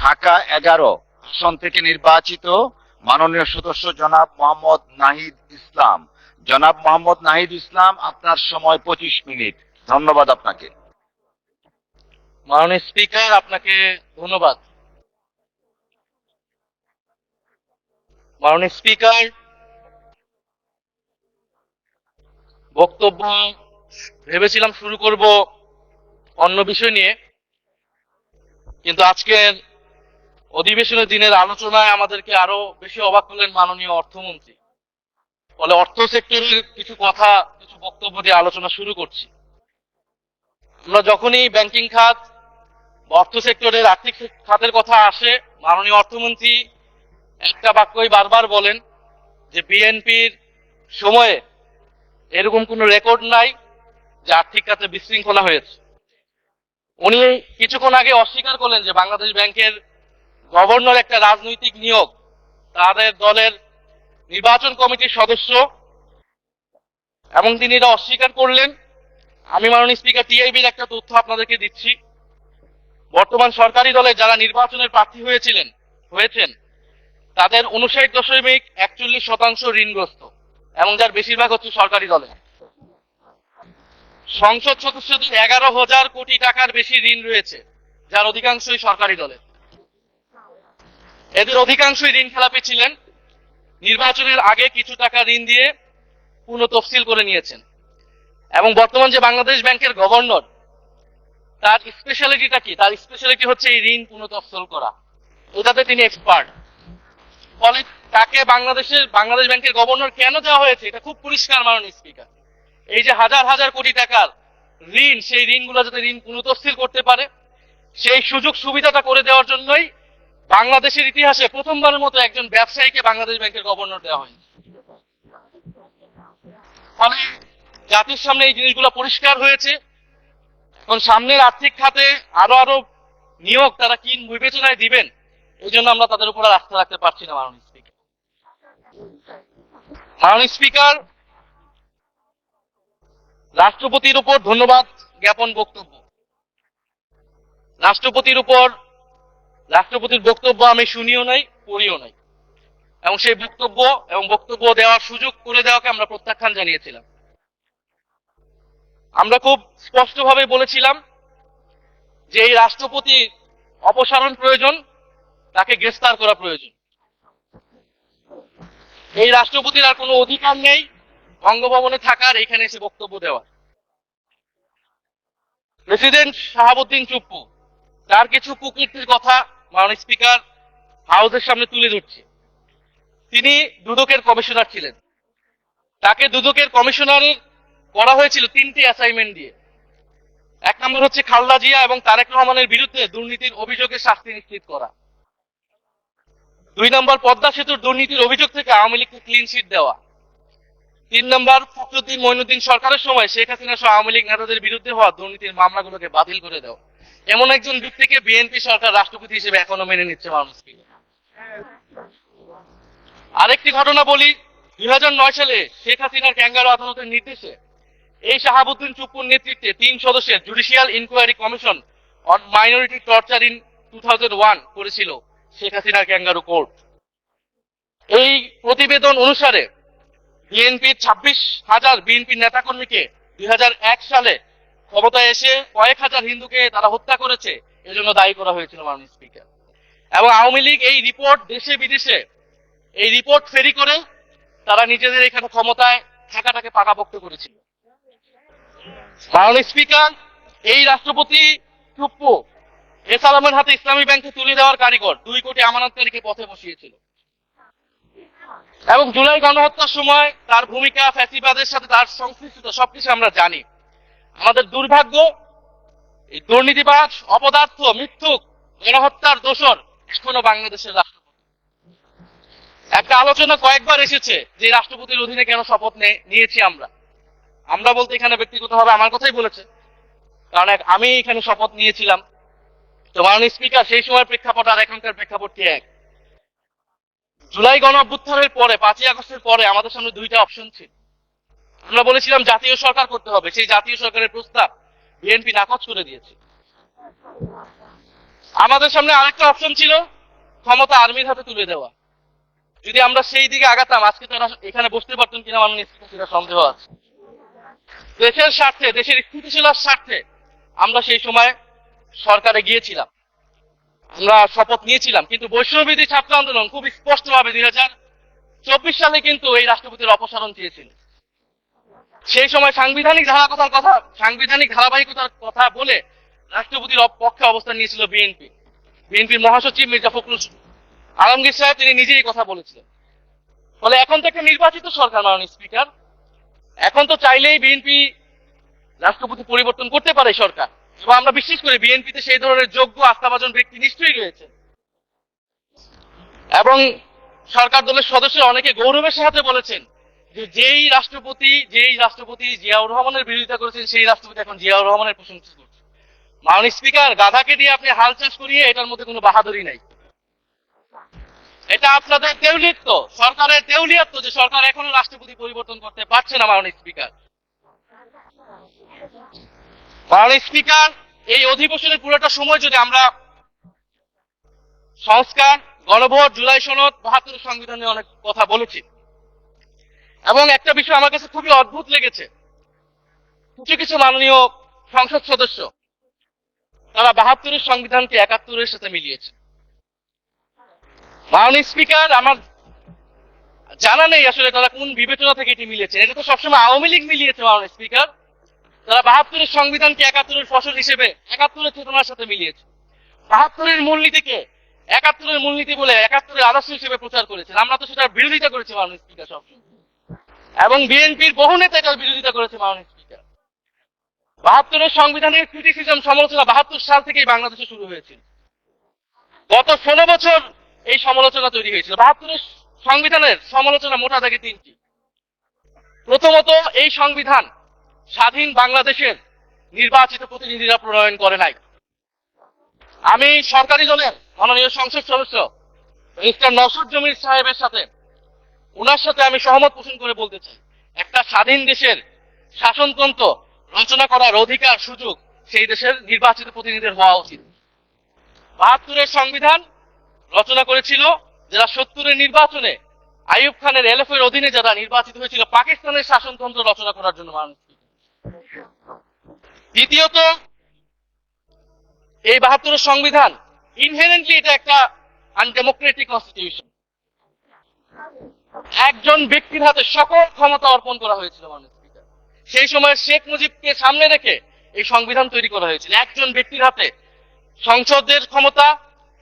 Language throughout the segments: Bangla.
ঢাকা 11 আসন থেকে নির্বাচিত মাননীয় সদস্য জনাব মোহাম্মদ নাহিদ ইসলাম। জনাব মোহাম্মদ নাহিদ ইসলাম, আপনার সময় 25 মিনিট। ধন্যবাদ আপনাকে। মাননীয় স্পিকার, আপনাকে ধন্যবাদ। মাননীয় স্পিকার, বক্তব্য ভেবেছিলাম শুরু করব অন্য বিষয় নিয়ে, কিন্তু আজকের অধিবেশনের দিনের আলোচনায় আমাদেরকে আরো বেশি অবাক করলেন মাননীয় অর্থমন্ত্রী। ফলে অর্থ সেক্টরের কিছু কথা, কিছু বক্তব্য দিয়ে আলোচনা শুরু করছি। আমরা যখনই ব্যাংকিং খাত, অর্থ সেক্টরের আর্থিক খাতের কথা আসে, মাননীয় অর্থমন্ত্রী একটা বাক্যই বারবার বলেন যে বিএনপির সময়ে এরকম কোনো রেকর্ড নাই যে আর্থিক খাতে বিশৃঙ্খলা হয়েছে। উনি কিছুক্ষণ আগে অস্বীকার করলেন যে বাংলাদেশ ব্যাংকের গভর্নর একটা রাজনৈতিক নিয়োগ, তাদের দলের নির্বাচন কমিটির সদস্য, এবং তিনি এটা অস্বীকার করলেন। আমি মাননীয় স্পিকার টিআইবির একটা তথ্য আপনাদেরকে দিচ্ছি। বর্তমান সরকারি দলে যারা নির্বাচনের প্রার্থী হয়েছেন তাদের 59.41% ঋণগ্রস্ত, এবং যার বেশিরভাগ হচ্ছে সরকারি দলে। সংসদ সদস্যদের 11,000 কোটি টাকার বেশি ঋণ রয়েছে, যার অধিকাংশই সরকারি দলের। এদের অধিকাংশই ঋণ খেলাপি ছিলেন, নির্বাচনের আগে কিছু টাকা ঋণ দিয়ে পুনঃ তফসিল করে নিয়েছেন। এবং বর্তমান যে বাংলাদেশ ব্যাংকের গভর্নর, তার স্পেশালিটিটা কি? তার স্পেশালিটি হচ্ছে এই ঋণ পুনঃ তফসিল করা, এটাতে তিনি এক্সপার্ট। ফলে তাকে বাংলাদেশ ব্যাংকের গভর্নর কেন দেওয়া হয়েছে এটা খুব পরিষ্কার মাননীয় স্পিকার। এই যে হাজার হাজার কোটি টাকার ঋণ, সেই ঋণগুলো যাতে ঋণ পুনঃতফসিল করতে পারে, সেই সুযোগ সুবিধাটা করে দেওয়ার জন্যই বাংলাদেশের ইতিহাসে প্রথমবারের মতো একজন ব্যবসায়ীকে বাংলাদেশ ব্যাংকের গভর্নর দেওয়া হয়। ফলে জাতির সামনে এই জিনিসগুলো পরিষ্কার হয়েছে। এখন সামনের আর্থিক খাতে আরো নিয়োগ তারা কি বিবেচনায় দিবেন, এই জন্য আমরা তাদের উপর আস্থা রাখতে পারছি না মাননীয় স্পিকার। মাননীয় স্পিকার, রাষ্ট্রপতির উপর ধন্যবাদ জ্ঞাপন বক্তব্য। রাষ্ট্রপতির বক্তব্য আমি শুনিও নাই, পড়িও নাই, এবং সেই বক্তব্য দেওয়ার সুযোগ করে দেওয়াকে আমরা প্রত্যাখ্যান জানিয়েছিলাম। আমরা খুব স্পষ্টভাবে বলেছিলাম যে এই রাষ্ট্রপতি অপসারণ প্রয়োজন, তাকে গ্রেফতার করা প্রয়োজন। এই রাষ্ট্রপতির আর কোনো অধিকার নেই বঙ্গভবনে থাকার, এখানে এসে বক্তব্য দেওয়ার। প্রেসিডেন্ট শাহাবুদ্দিন চুপ্পু, তার কিছু কুকীর্তির কথা মাননীয় স্পিকার হাউসের সামনে তুলে ধরছে। তিনি দুদকের কমিশনার ছিলেন, তাকে দুদকের কমিশনার করা হয়েছিল 3টি অ্যাসাইনমেন্ট দিয়ে। 1 নম্বর হচ্ছে খালেদা জিয়া এবং তারেক রহমানের বিরুদ্ধে দুর্নীতির অভিযোগে শাস্তি নিশ্চিত করা। 2 নম্বর পদ্মা সেতুর দুর্নীতির অভিযোগ থেকে আওয়ামী লীগকে ক্লিন শিট দেওয়া। 3 নম্বর ফখরুদ্দিন মঈনুদ্দিন সরকারের সময় শেখ হাসিনা সহ আওয়ামী লীগ নেতাদের বিরুদ্ধে হওয়া দুর্নীতির মামলাগুলোকে বাতিল করে দেওয়া। এমন একজন ব্যক্তিকে বিএনপি সরকার রাষ্ট্রপতি হিসেবে এখনো মেনে নিচ্ছে মাননীয় স্পিকার। আরেকটি ঘটনা বলি, 2009 সালে শেখ হাসিনার ক্যাঙ্গারু আদালতের নির্দেশে এই শাহাবুদ্দিন চুপ্পুর নেতৃত্বে 3 সদস্যের judicial inquiry commission on minority torture in 2001 করেছিল শেখ হাসিনার ক্যাঙ্গারু কোর্ট। এই প্রতিবেদন অনুসারে বিএনপির 26,000 বিএনপি নেতাকর্মীকে 2001 সালে ক্ষমতায় এসে কয়েক হাজার হিন্দুকে তারা হত্যা করেছে, এজন্য দায়ী করা হয়েছিল মাননীয় স্পিকার। এবং আওয়ামী লীগ এই রিপোর্ট দেশে বিদেশে এই রিপোর্ট ফেরি করে তারা নিজেদের এখানে ক্ষমতায় থাকাটাকে পাকাপোক্ত করেছিল। মাননীয় স্পিকার, এই রাষ্ট্রপতি চুপ্পু এসালামের হাতে ইসলামী ব্যাংকে তুলে দেওয়ার কারিগর, 2 কোটি আমানতকারীকে পথে বসিয়েছিল। এবং জুলাই গণহত্যার সময় তার ভূমিকা, ফ্যাসিবাদের সাথে তার সংশ্লিষ্টতা সবকিছু আমরা জানি। আমাদের দুর্ভাগ্য, এই দুর্নীতিবাজ, অপদার্থ, মিথ্যুক, গণহত্যার দোষর এখনো বাংলাদেশের রাষ্ট্রপতি। একটা আলোচনা কয়েকবার এসেছে যে রাষ্ট্রপতির অধীনে কেন শপথ নিয়েছি আমরা বলতে এখানে ব্যক্তিগতভাবে আমার কথাই বলেছে, কারণ আমি এখানে শপথ নিয়েছিলাম। তো মাননীয় স্পিকার, সেই সময় প্রেক্ষাপট আর এখনকার প্রেক্ষাপটটি এক। জুলাই গণ অভ্যুত্থানের পরে, 5ই আগস্টের পরে আমাদের সামনে 2টা অপশন ছিল। আমরা বলেছিলাম জাতীয় সরকার করতে হবে, সেই জাতীয় সরকারের প্রস্তাব বিএনপি নাকচ করে দিয়েছে। আমাদের সামনে আরেকটা অপশন ছিল ক্ষমতা আর্মির হাতে তুলে দেওয়া। যদি আমরা সেই দিকে আগাতাম আজকে তারা এখানে বসতে পারতেন কিনা আমার নিশ্চিত সেটা সন্দেহ আছে। দেশের স্বার্থে, দেশের স্থিতিশীলার স্বার্থে আমরা সেই সময় সরকারে গিয়েছিলাম, আমরা শপথ নিয়েছিলাম, কিন্তু বৈষম্যবিরোধী ছাত্র আন্দোলন খুব স্পষ্টভাবে 2024 সালে কিন্তু এই রাষ্ট্রপতির অপসারণ চেয়েছিল। সেই সময় সাংবিধানিক ধারাবাহিকতার কথা বলে রাষ্ট্রপতির পক্ষে অবস্থান নিয়েছিল বিএনপির মহাসচিব মির্জা ফখরুল আলমগীর সাহেব, তিনি নিজেই কথা বলেছিলেন। ফলে এখন তো একটা নির্বাচিত সরকার মাননীয় স্পিকার, এখন তো চাইলেই বিএনপি রাষ্ট্রপতি পরিবর্তন করতে পারে সরকার, এবং আমরা বিশ্বাস করি বিএনপিতে সেই ধরনের যোগ্য আস্থাভাজন ব্যক্তি নিশ্চয়ই রয়েছে। এবং সরকার দলের সদস্যরা অনেকে গৌরবের সাথে বলেছেন যে যেই রাষ্ট্রপতি জিয়াউর রহমানের বিরোধিতা করেছেন সেই রাষ্ট্রপতি এখন জিয়াউর রহমানের প্রশংসা করছে। মাননীয় স্পিকার, গাধাকে দিয়ে আপনি হাল চাষ করিয়ে এটার মধ্যে কোনো বাহাদুরি নাই। এটা আপনাদের দেউলিত্ব, সরকারের দেউলিয়াত্ব যে সরকার এখনো রাষ্ট্রপতি পরিবর্তন করতে পারছে না। মাননীয় স্পিকার, এই অধিবেশনের পুরোটা সময় যদি আমরা সংস্কার, গণভোট, জুলাই সনদ, 72 সংবিধানে অনেক কথা বলেছি, এবং একটা বিষয় আমার কাছে খুবই অদ্ভুত লেগেছে, কিছু মাননীয় সংসদ সদস্য তারা 72 সংবিধানকে 71 সাথে মিলিয়েছে। মাননীয় স্পিকার, আমার জানা নেই আসলে তারা কোন বিবেচনা থেকে এটি মিলিয়েছে। এটা তো সবসময় আওয়ামী লীগ মিলিয়েছে। মাননীয় স্পিকার, তারা 72 সংবিধানকে 71 ফসল হিসেবে 71 চেতনার সাথে মিলিয়েছে। 72 মূলনীতিকে 71 মূলনীতি বলে 71 আদর্শ হিসেবে প্রচার করেছেন। আমরা তো সেটার বিরোধিতা করেছি মাননীয় স্পিকার সবসময়, এবং বিএনপির বহু নেতা এটার বিরোধিতা করেছে। মাননীয় স্পিকার, 72 সংবিধানের ক্রিটিসিজম, সমালোচনা 72 সাল থেকেই বাংলাদেশে শুরু হয়েছিল। গত 16 বছর এই সমালোচনা তৈরি হয়েছিল। 72 সংবিধানের সমালোচনা মোটা দাগে 3টি। প্রথমত, এই সংবিধান স্বাধীন বাংলাদেশের নির্বাচিত প্রতিনিধিরা প্রণয়ন করে নাই। আমি সরকারি দলের মাননীয় সংসদ সদস্য মিস্টার নওশাদ জমির সাহেবের সাথে, ওনার সাথে আমি সহমত পোষণ করে বলতে চাই, একটা স্বাধীন দেশের শাসনতন্ত্র রচনা করার অধিকার, সুযোগ সেই দেশের নির্বাচিত প্রতিনিধিদের হওয়া উচিত। 72 সংবিধান রচনা করেছিল যারা 70 নির্বাচনে আইয়ুব খানের এলএফের অধীনে যারা নির্বাচিত হয়েছিল পাকিস্তানের শাসনতন্ত্র রচনা করার জন্য। দ্বিতীয়ত, এই 72 সংবিধান ইনহেরেন্টলি এটা একটা আনডেমোক্রেটিক কনস্টিটিউশন। একজন ব্যক্তির হাতে সকল ক্ষমতা অর্পণ করা হয়েছিল। সেই সময় শেখ মুজিবকে সামনে রেখে এই সংবিধান তৈরি করা হয়েছিল। একজন ব্যক্তির হাতে সংসদের ক্ষমতা,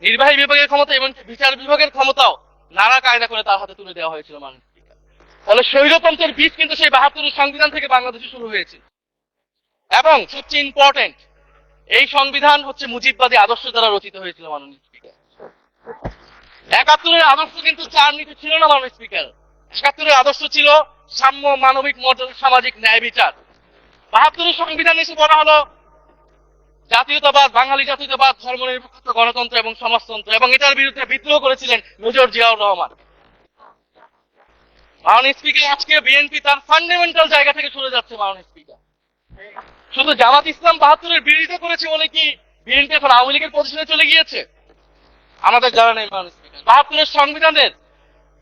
নির্বাহী বিভাগের ক্ষমতা এবং বিচার বিভাগের ক্ষমতাও নানা কায়দা করে তার হাতে তুলে দেওয়া হয়েছিল। ফলে স্বৈরতন্ত্রের বীজ কিন্তু সেই 72 সংবিধান থেকে বাংলাদেশে শুরু হয়েছিল। এবং সবচেয়ে ইম্পর্টেন্ট, এই সংবিধান হচ্ছে মুজিববাদী আদর্শ দ্বারা রচিত হয়েছিল। মাননীয় স্পিকার, 71 আদর্শ কিন্তু 4 নীতি ছিল না। মাননীয় স্পিকার, 71 আদর্শ ছিল সাম্য, মানবিক মর্যাদা, সামাজিক ন্যায়, বিচার। 72 সংবিধান এসে বলা হলো জাতীয়তাবাদ, বাঙালি জাতীয়তাবাদ, ধর্মনিরপেক্ষতা, গণতন্ত্র এবং সমাজতন্ত্র, এবং এটার বিরুদ্ধে বিদ্রোহ করেছিলেন মেজর জিয়াউর রহমান। মাননীয় স্পিকার, আজকে বিএনপি তার ফান্ডামেন্টাল জায়গা থেকে সরে যাচ্ছে। মাননীয় স্পিকার, শুধু জামাত ইসলাম 72 বিরোধিতা করেছে বলে কি বিএনপি এখন আওয়ামী লীগের পজিশনে চলে গিয়েছে? আমাদের জানা নেই। মাননীয় স্পিকার, 72 সংবিধানের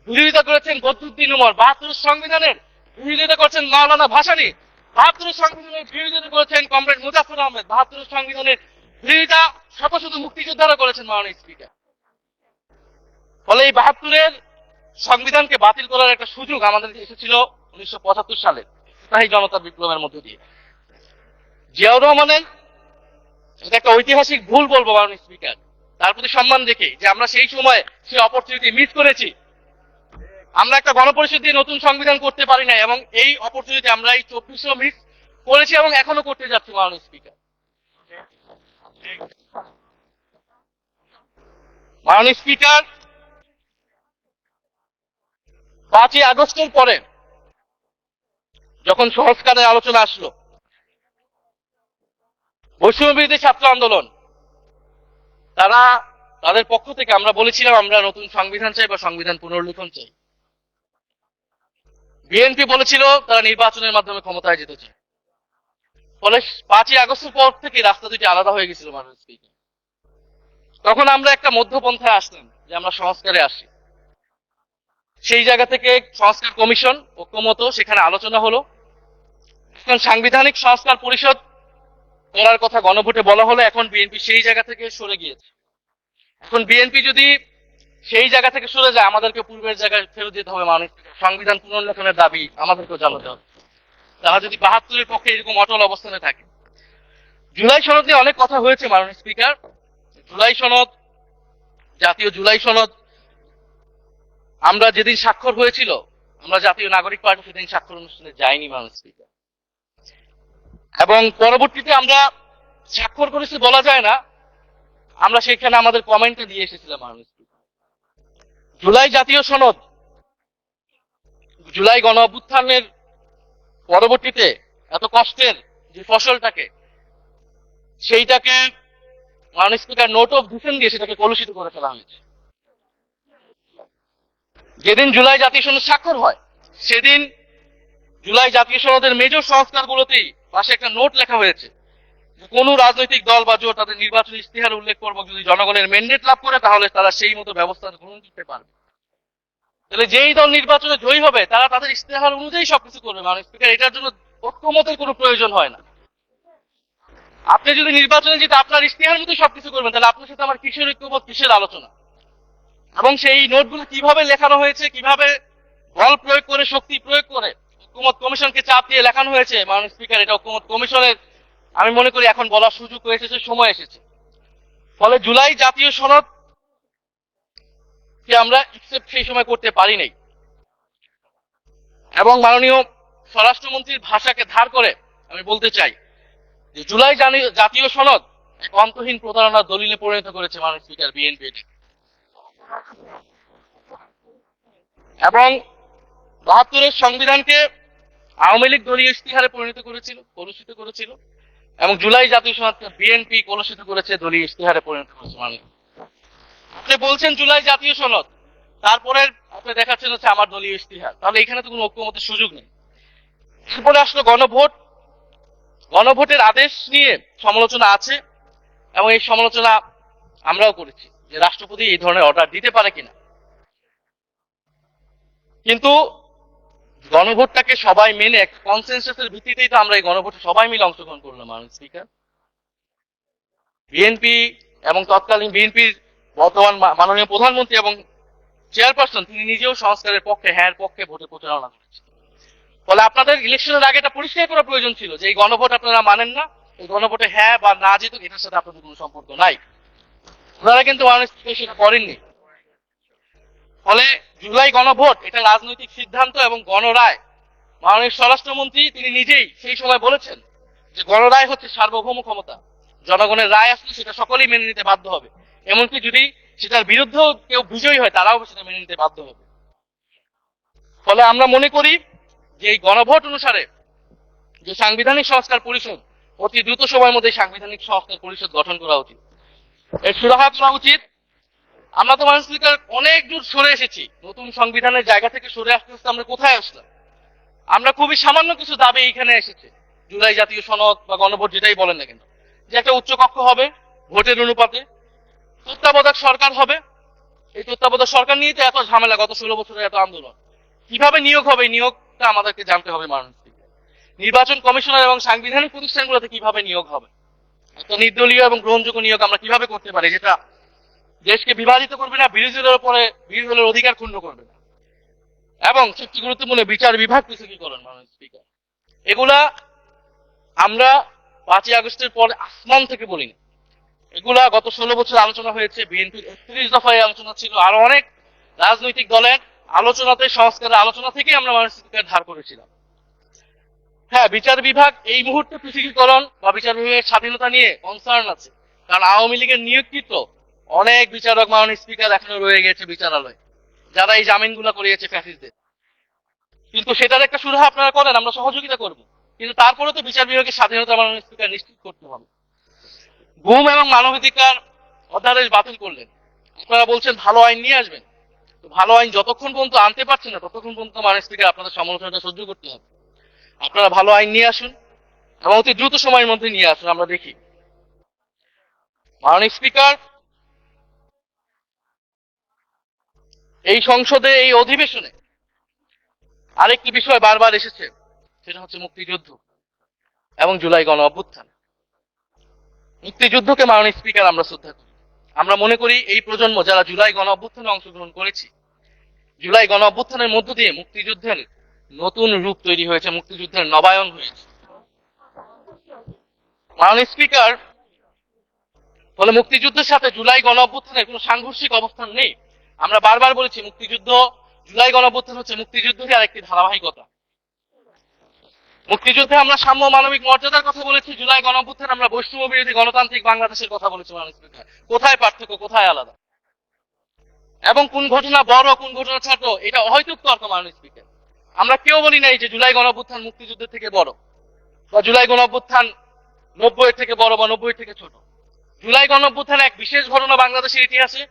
বিরোধিতা করেছেন বদরুদ্দিন উমর, 72 সংবিধানের বিরোধিতা করছেন মাওলানা ভাসানী, 72 সংবিধানের বিরোধিতা করেছেন কমরেড মুজাফফর আহমেদ, 72 সংবিধানের বিরোধিতা শত শত মুক্তিযোদ্ধারা করেছেন। মাননীয় স্পিকার, ফলে এই 72 সংবিধানকে বাতিল করার একটা সুযোগ আমাদের এসেছিল 1975 সালে সিপাহী জনতা বিপ্লবের মধ্য দিয়ে। জিয়াউর রহমানের এটা একটা ঐতিহাসিক ভুল বলবো। মাননীয় স্পিকার, তার প্রতি সম্মান রেখে যে আমরা সেই সময় সেই অপরচুনিটি মিস করেছি, আমরা একটা গণপরিষদ দিয়ে নতুন সংবিধান করতে পারি না, এবং এই অপরচুনিটি আমরা এই 24 মিস করেছি এবং এখনো করতে যাচ্ছি। মাননীয় স্পিকার, মাননীয় স্পিকার, 5ই আগস্টের পরে যখন সংস্কারের আলোচনা আসলো, বৈষম্যবিরোধী ছাত্র আন্দোলন তারা তাদের পক্ষ থেকে আমরা বলেছিলাম আমরা নতুন সংবিধান চাই বা সংবিধান পুনর্লিখন চাই। বিএনপি বলেছিল তারা নির্বাচনের মাধ্যমে ক্ষমতায় যেতে চায়। ফলে 5ই আগস্টের পর থেকে রাস্তা দুটি আলাদা হয়ে গেছিল। মাননীয় স্পিকার, তখন আমরা একটা মধ্যপন্থায় আসলাম যে আমরা সংস্কারে আসি। সেই জায়গা থেকে সংস্কার কমিশন ঐক্যমত, সেখানে আলোচনা হলো। এখন সাংবিধানিক সংস্কার পরিষদ করার কথা গণভোটে বলা হলো, এখন বিএনপি সেই জায়গা থেকে সরে গিয়েছে। এখন বিএনপি যদি সেই জায়গা থেকে সরে যায়, আমাদেরকে পূর্বের জায়গায় ফেরত যেতে হবে। মানুষ সংবিধান পুনর্লেখনের দাবি আমাদেরকেও জানাতে হবে। তারা যদি ৭২-এর পক্ষে এরকম অটল অবস্থানে থাকে। জুলাই সনদ নিয়ে অনেক কথা হয়েছে মাননীয় স্পিকার। জুলাই সনদ, জাতীয় জুলাই সনদ, আমরা যেদিন স্বাক্ষর হয়েছিল, আমরা জাতীয় নাগরিক পার্টি সেদিন স্বাক্ষর অনুষ্ঠানে যাইনি মাননীয় স্পিকার। এবং পরবর্তীতে আমরা স্বাক্ষর করেছি বলা যায় না, আমরা সেখানে আমাদের কমেন্টে দিয়ে এসেছিলাম মাননীয় স্পিকার। জুলাই জাতীয় সনদ, জুলাই গণ অভ্যুত্থানের পরবর্তীতে এত কষ্টের যে ফসলটাকে, সেইটাকে মাননীয় স্পিকার নোট অফ ডিসেন্ট দিয়ে সেটাকে কলুষিত করে ফেলা হয়েছে। যেদিন জুলাই জাতীয় সনদ স্বাক্ষর হয়, সেদিন জুলাই জাতীয় সনদের মেজর সংস্কারগুলোতেই পাশে একটা নোট লেখা হয়েছে যে কোন রাজনৈতিক দল বা জোট তাদের নির্বাচনী ইশতেহার উল্লেখপূর্বক যদি জনগণের ম্যান্ডেট লাভ করে, তাহলে তারা সেই মতো ব্যবস্থা গ্রহণ করতে পারবে। তাহলে যেই দল নির্বাচনে জয়ী হবে, তারা তাদের ইশতেহার অনুযায়ী সবকিছু করবে মাননীয় স্পিকার। এটার জন্য ঐক্যমতের কোনো প্রয়োজন হয় না। আপনি যদি নির্বাচনে যেতে আপনার ইশতেহার মতো সবকিছু করবেন, তাহলে আপনার সাথে আমার কিসের ঐক্যমত, কিসের আলোচনা? এবং সেই নোটগুলো কিভাবে লেখানো হয়েছে, কিভাবে বল প্রয়োগ করে, শক্তি প্রয়োগ করে ঐক্যমত কমিশনকে চাপ দিয়ে লেখানো হয়েছে মাননীয় স্পিকার, এটা ঐক্যমত কমিশনের আমি মনে করি এখন বলার সুযোগ এসেছে, সময় এসেছে। ফলে জুলাই জাতীয় সনদ কে আমরা একসেপ্ট সেই সময় করতে পারি নাই। এবং মাননীয় স্বরাষ্ট্রমন্ত্রীর ভাষাকে ধার করে আমি বলতে চাই যে জুলাই জাতীয় সনদ এক অন্তহীন প্রতারণার দলিলে পরিণত করেছে মাননীয় স্পিকার বিএনপি। এবং ৭২-এর সংবিধানকে আওয়ামী লীগ দলীয় ইশতেহারে পরিণত করেছিল, কলুষিত করেছিল। এবং জুলাই জাতীয় সনদকে বিএনপি কলুষিত করেছে, দলীয় ইশতেহারে পরিণত করেছে। আপনি বলছেন জুলাই জাতীয় সনদ, তারপরে আপনি দেখাচ্ছেন হচ্ছে আমার দলীয় ইশতেহার, তাহলে এখানে তো কোনো ঐক্যমতের সুযোগ নেই। এরপরে আসলো গণভোট। গণভোটের আদেশ নিয়ে সমালোচনা আছে, এবং এই সমালোচনা আমরাও করেছি যে রাষ্ট্রপতি এই ধরনের অর্ডার দিতে পারে কিনা। কিন্তু গণভোটটাকে সবাই মেনে একটা কনসেনসাসের ভিত্তিতেই তো আমরা এই গণভোটে সবাই মিলে অংশগ্রহণ করলাম মাননীয় স্পিকার। বিএনপি এবং তৎকালীন বিএনপির বর্তমান মাননীয় প্রধানমন্ত্রী এবং চেয়ারপারসন, তিনি নিজেও সংস্কারের পক্ষে, হ্যাঁ পক্ষে ভোটে প্রচারণা করেছেন। ফলে আপনাদের ইলেকশনের আগে এটা পরিষ্কার করা প্রয়োজন ছিল যে এই গণভোট আপনারা মানেন না, এই গণভোটে হ্যাঁ বা না যেত এটার সাথে আপনাদের কোনো সম্পর্ক নাই। ওনারা কিন্তু মাননীয় স্পিকার সেটা করেননি। ফলে জুলাই গণভোট এটা রাজনৈতিক সিদ্ধান্ত এবং গণরায়। মাননীয় স্বরাষ্ট্রমন্ত্রী তিনি নিজেই সেই সময় বলেছেন যে গণরায় হচ্ছে সার্বভৌম ক্ষমতা, জনগণের রায় আসলে সেটা সকলেই মেনে নিতে বাধ্য হবে, এমনকি যদি সেটার বিরুদ্ধেও কেউ বিজয়ী হয় তারাও সেটা মেনে নিতে বাধ্য হবে। ফলে আমরা মনে করি যে এই গণভোট অনুসারে যে সাংবিধানিক সংস্কার পরিষদ, অতি দ্রুত সময়ের মধ্যে সাংবিধানিক সংস্কার পরিষদ গঠন করা উচিত, এর সুরাহা করা উচিত। আমরা তো মাননীয় স্পিকার অনেক দূর সরে এসেছি, নতুন সংবিধানের জায়গা থেকে সরে আসতে আসতে আমরা কোথায় আসলাম? আমরা খুবই সামান্য কিছু দাবি এখানে এসেছে, জুলাই জাতীয় সনদ বা গণভোট যেটাই বলেন না কেন, যে একটা উচ্চকক্ষ হবে ভোটের অনুপাতে, তত্ত্বাবধায়ক সরকার হবে। এই তত্ত্বাবধায়ক সরকার নিয়ে তো এত ঝামেলা, গত 16 বছরের এত আন্দোলন। কিভাবে নিয়োগ হবে, নিয়োগটা আমাদেরকে জানতে হবে মাননীয় স্পিকার। নির্বাচন কমিশনার এবং সাংবিধানিক প্রতিষ্ঠানগুলোতে কিভাবে নিয়োগ হবে, একটা নির্দলীয় এবং গ্রহণযোগ্য নিয়োগ আমরা কিভাবে করতে পারি, যেটা দেশকে বিভাজিত করবে না, বিরোধীদের উপরে বিরোধীদের অধিকার ক্ষুণ্ণ করবে না। এবং সবচেয়ে গুরুত্বপূর্ণ বিচার বিভাগ পৃথকীকরণ মাননীয় স্পিকার। এগুলা আমরা 5ই আগস্টের পর আসমান থেকে বলিনি, এগুলা গত 16 বছর আলোচনা হয়েছে। বিএনপির 31 দফায় আলোচনা ছিল, আরো অনেক রাজনৈতিক দলের আলোচনাতে, সংস্কারের আলোচনা থেকে আমরা মাননীয় স্পিকার ধার করেছিলাম। হ্যাঁ, বিচার বিভাগ এই মুহূর্তে পৃথকীকরণ বা বিচার বিভাগের স্বাধীনতা নিয়ে কনসার্ন আছে, কারণ আওয়ামী লীগের নিয়োগকৃত অনেক বিচারক মাননীয় স্পিকার এখনো রয়ে গেছে বিচারালয়, যারা এই জামিনগুলো করিয়েছে ফ্যাসিস্টদের। কিন্তু সেটার একটা সুরাহা আপনারা করেন, আমরা সহযোগিতা করব, কিন্তু তারপরে তো বিচার বিভাগের স্বাধীনতা মাননীয় স্পিকার নিশ্চিত করতে হবে। গুম এবং মানবাধিকার অধ্যাদেশ বাতিল করলেন, আপনারা বলছেন ভালো আইন নিয়ে আসবেন। তো ভালো আইন যতক্ষণ পর্যন্ত আনতে পারছেন না, ততক্ষণ পর্যন্ত মাননীয় স্পিকার আপনাদের সমালোচনাটা সহ্য করতে হবে। আপনারা ভালো আইন নিয়ে আসুন এবং অতি দ্রুত সময়ের মধ্যে নিয়ে আসুন, আমরা দেখি। মাননীয় স্পিকার, এই সংসদে, এই অধিবেশনে আরেকটি বিষয় বারবার এসেছে, সেটা হচ্ছে মুক্তিযুদ্ধ এবং জুলাই গণ অভ্যুত্থান। মুক্তিযুদ্ধকে মাননীয় স্পিকার আমরা শ্রদ্ধা করি। আমরা মনে করি এই প্রজন্ম যারা জুলাই গণ অভ্যুত্থানে অংশগ্রহণ করেছি, জুলাই গণ অভ্যুত্থানের মধ্য দিয়ে মুক্তিযুদ্ধের নতুন রূপ তৈরি হয়েছে, মুক্তিযুদ্ধের নবায়ন হয়েছে। মাননীয় স্পিকার, ফলে মুক্তিযুদ্ধের সাথে জুলাই গণ অভ্যুত্থানের কোনো সাংঘর্ষিক অবস্থান নেই। আমরা বারবার বলেছি মুক্তিযুদ্ধ, জুলাই গণ অভ্যুত্থান হচ্ছে মুক্তিযুদ্ধের আরেকটি ধারাবাহিকতা। মুক্তিযুদ্ধে আমরা সাম্য মানবিক মর্যাদার কথা বলেছি, জুলাই গণ অভ্যুত্থানে আমরা বৈষম্য বিরোধী গণতান্ত্রিক বাংলাদেশের কথা বলেছি। মাননীয় স্পিকার, কোথায় পার্থক্য, কোথায় আলাদা, এবং কোন ঘটনা বড় কোন ঘটনা ছোট, এটা অহৈতুক তর্ক। মাননীয় স্পিকার, আমরা কেউ বলি নাই যে জুলাই গণ অভ্যুত্থান মুক্তিযুদ্ধের থেকে বড়, বা জুলাই গণ অভ্যুত্থান 90-এর থেকে বড় বা 90-এর থেকে ছোট। জুলাই গণ অভ্যুত্থান এক বিশেষ ঘটনা বাংলাদেশের ইতিহাসে,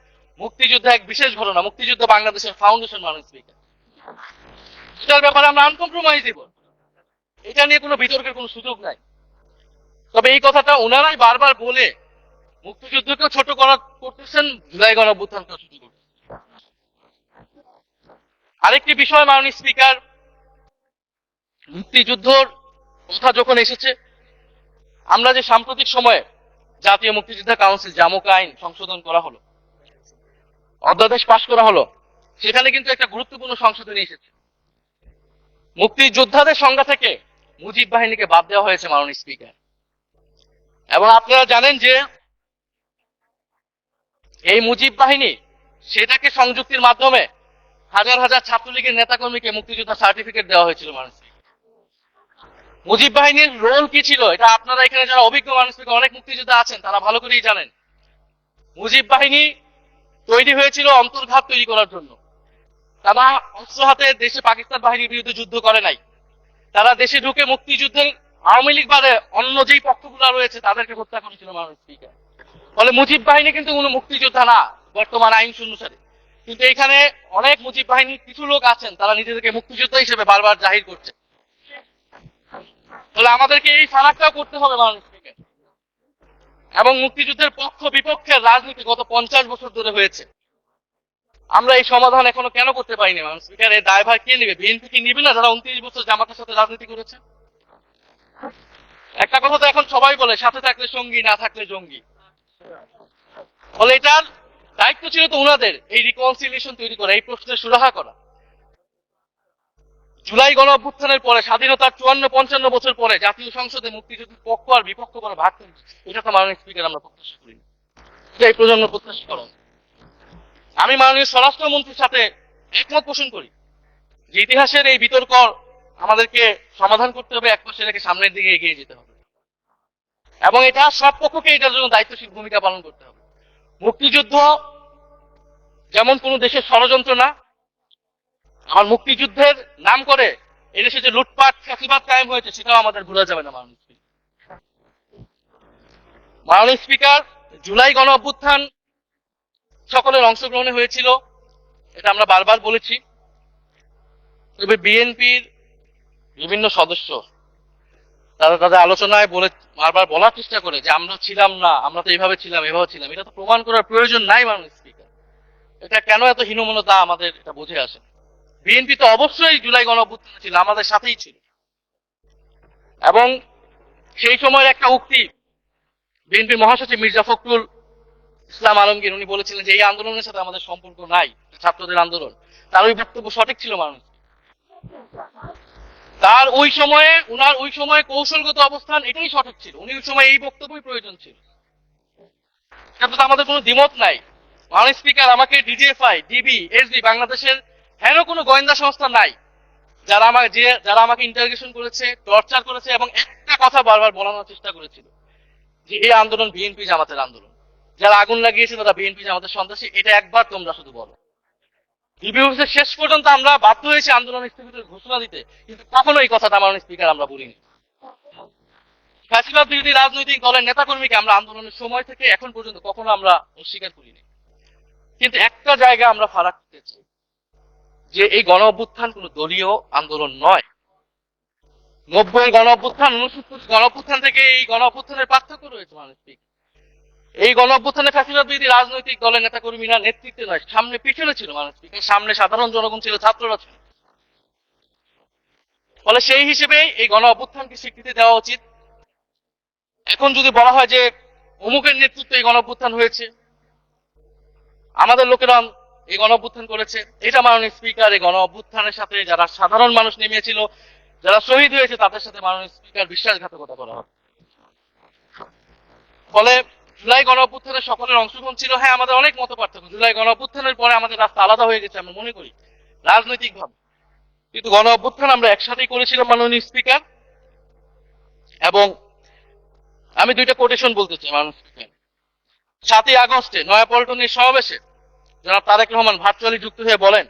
মুক্তিযুদ্ধ এক বিশেষ ঘটনা, মুক্তিযুদ্ধ বাংলাদেশের ফাউন্ডেশন। মাননীয় স্পিকার, এটার ব্যাপারে আমরা আনকম্প্রোমাইজেবল, এটা নিয়ে কোনো বিতর্কের কোনো সুযোগ নাই। তবে এই কথাটা ওনারাই বারবার বলে মুক্তিযুদ্ধকেও ছোট করতেছেন, জুলাই গণ অভ্যুত্থানকেও ছোট করতেছেন। আরেকটি বিষয় মাননীয় স্পিকার, মুক্তিযুদ্ধর কথা যখন এসেছে, আমরা যে সাম্প্রতিক সময়ে জাতীয় মুক্তিযোদ্ধা কাউন্সিল জামুক আইন সংশোধন করা হলো, অধ্যাদেশ পাশ করা হলো, সেখানে কিন্তু একটা গুরুত্বপূর্ণ সংশোধনী এসেছে। মুক্তিযোদ্ধাদের সংজ্ঞা থেকে মুজিব বাহিনীকে বাদ দেওয়া হয়েছে। মাননীয় স্পিকার, এবং আপনারা জানেন যে এই মুজিব বাহিনী, সেটাকে সংযুক্তির মাধ্যমে হাজার হাজার ছাত্রলীগের নেতাকর্মীকে মুক্তিযোদ্ধা সার্টিফিকেট দেওয়া হয়েছিল। মাননীয় স্পিকার, মুজিব বাহিনীর রোল কি ছিল এটা আপনারা এখানে যারা অভিজ্ঞ মাননীয় স্পিকার অনেক মুক্তিযোদ্ধা আছেন, তারা ভালো করেই জানেন। মুজিব বাহিনী তৈরি হয়েছিল অন্তর্ঘাত তৈরি করার জন্য। তারা অস্ত্র হাতে দেশে পাকিস্তান বাহিনীর বিরুদ্ধে যুদ্ধ করে নাই, তারা দেশে ঢুকে মুক্তিযুদ্ধের আওয়ামী লীগ বাদে অন্য যেই পক্ষগুলো রয়েছে তাদেরকে হত্যা করেছিল। মাননীয় স্পিকার, ফলে মুজিব বাহিনী কিন্তু কোনো মুক্তিযোদ্ধা না বর্তমান আইন অনুসারে। কিন্তু এখানে অনেক মুজিব বাহিনীর কিছু লোক আছেন, তারা নিজেদেরকে মুক্তিযোদ্ধা হিসেবে বারবার জাহির করছে। তাহলে আমাদেরকে এই ফারাকটাও করতে হবে। মাননীয় স্পিকার, এবং মুক্তিযুদ্ধের পক্ষ বিপক্ষের রাজনীতি গত 50 বছর ধরে হয়েছে, আমরা এই সমাধান এখনো কেন করতে পারিনি? মাননীয় স্পিকার, এই দায়ভার কে নেবে? বিএনপি কি নেবে না, যারা 29 বছর জামাতের সাথে রাজনীতি করেছে? একটা কথা তো এখন সবাই বলে, সাথে থাকলে সঙ্গী, না থাকলে জঙ্গি। ফলে এটার দায়িত্ব ছিল তো উনাদের, এই রিকনসিলিয়েশন তৈরি করা, এই প্রশ্নের সুরাহা করা। জুলাই গণ অভ্যুত্থানের পরে, স্বাধীনতার 54-55 বছর পরে জাতীয় সংসদে মুক্তিযুদ্ধের পক্ষ আর বিপক্ষ করে ভাগ করেছে, এটা তো মাননীয় স্পিকার আমরা প্রত্যাশা করি, এই প্রজন্ম প্রত্যাশা করেন। আমি মাননীয় স্বরাষ্ট্রমন্ত্রীর সাথে একমত পোষণ করি যে ইতিহাসের এই বিতর্ক আমাদেরকে সমাধান করতে হবে, এক পাশে রেখে সামনের দিকে এগিয়ে যেতে হবে, এবং এটা সব পক্ষকে এটার জন্য দায়িত্বশীল ভূমিকা পালন করতে হবে। মুক্তিযুদ্ধ যেমন কোন দেশের ষড়যন্ত্র না, আমার মুক্তিযুদ্ধের নাম করে এদেশে যে লুটপাট ফ্যাসিবাদ কায়েম হয়েছে সেটাও আমাদের ভুলা যাবে না। মাননীয় স্পিকার, জুলাই গণ অভ্যুত্থান সকলের অংশগ্রহণে হয়েছিল, এটা আমরা বারবার বলেছি। তবে বিএনপির বিভিন্ন সদস্য তারা তাদের আলোচনায় বারবার বলার চেষ্টা করে যে আমরা ছিলাম না, আমরা তো এইভাবে ছিলাম, এভাবে ছিলাম। এটা তো প্রমাণ করার প্রয়োজন নাই। মাননীয় স্পিকার, এটা কেন এত হীনমন্যতা আমাদের এটা বুঝে আসে। বিএনপি তো অবশ্যই জুলাই গণ অভ্যুত্থানে ছিল, আমাদের সাথেই ছিল, এবং সেই সময়ের একটা উক্তি বিএনপির মহাসচিব মির্জা ফখরুল ইসলাম আলমগীর, উনি বলেছিলেন যে এই আন্দোলনের সাথে আমাদের সম্পর্ক নাই, ছাত্রদের আন্দোলন। তার ওই বক্তব্য সঠিক ছিল। মাননীয় তার উনার ওই সময়ে কৌশলগত অবস্থান এটাই সঠিক ছিল, উনি ওই সময় এই বক্তব্যই প্রয়োজন ছিল, সেটা আমাদের কোনো দ্বিমত নাই। মাননীয় স্পিকার, আমাকে ডিজিএফআই, ডিবি, এসবি, বাংলাদেশের হেন কোনো গোয়েন্দা সংস্থা নাই যারা আমাকে ইন্টারোগেশন করেছে, টর্চার করেছে, এবং একটা কথা বারবার বলানোর চেষ্টা করেছিল যে এই আন্দোলন বিএনপি জামাতের আন্দোলন, যারা আগুন লাগিয়েছে তারা বিএনপি জামাতের সন্ত্রাসী। এটা একবার তোমরা শুধু বলো। ডিবি অফিসের শেষ পর্যন্ত আমরা বাধ্য হয়েছি আন্দোলন স্থগিতের ঘোষণা দিতে, কিন্তু কখনো এই কথাটা মাননীয় স্পিকার আমরা বলিনি। ফ্যাসিবাদ বিরোধী রাজনৈতিক দলের নেতাকর্মীকে আমরা আন্দোলনের সময় থেকে এখন পর্যন্ত কখনো আমরা অস্বীকার করিনি। কিন্তু একটা জায়গা আমরা ফারাক করতেছি, যে এই গণ অভ্যুত্থান কোন দলীয় আন্দোলন নয়। 90 গণ অভ্যুত্থান, 69 গণ অভ্যুত্থান থেকে এই গণ অভ্যুত্থানের পার্থক্য রয়েছে। মাননীয় স্পিকার, এই গণ অভ্যুত্থানে ফ্যাসিবাদ বিরোধী রাজনৈতিক দলের নেতা কর্মীরা নেতৃত্বে নয়, সামনে পিছনে ছিল মানুষ, সামনে সাধারণ জনগণ ছিল, ছাত্ররা ছিল। ফলে সেই হিসেবে এই গণ অভ্যুত্থানকে স্বীকৃতি দেওয়া উচিত। এখন যদি বলা হয় যে অমুকের নেতৃত্বে এই গণ অভ্যুত্থান হয়েছে, আমাদের লোকেরা এই গণ অভ্যুত্থান করেছে, এটা মাননীয় স্পিকার এই গণ অভ্যুত্থানের সাথে যারা সাধারণ মানুষ নেমেছিল, যারা শহীদ হয়েছে, তাদের সাথে মাননীয় স্পিকার বিশ্বাসঘাতকতা করা হবে। ফলে জুলাই গণ অভ্যুত্থানের সকলের অংশগ্রহণ ছিল। হ্যাঁ, আমাদের অনেক মত পার্থক্য, জুলাই গণ অভ্যুত্থানের পরে আমাদের রাস্তা আলাদা হয়ে গেছে আমরা মনে করি রাজনৈতিক ভাবে, কিন্তু গণ অভ্যুত্থান আমরা একসাথেই করেছিলাম মাননীয় স্পিকার। এবং আমি দুইটা কোটেশন বলতে চাই মাননীয় স্পিকার। 7ই আগস্টে নয়াপল্টনের সমাবেশে জনাব তারেক রহমান ভার্চুয়ালি যুক্ত হয়ে বলেন,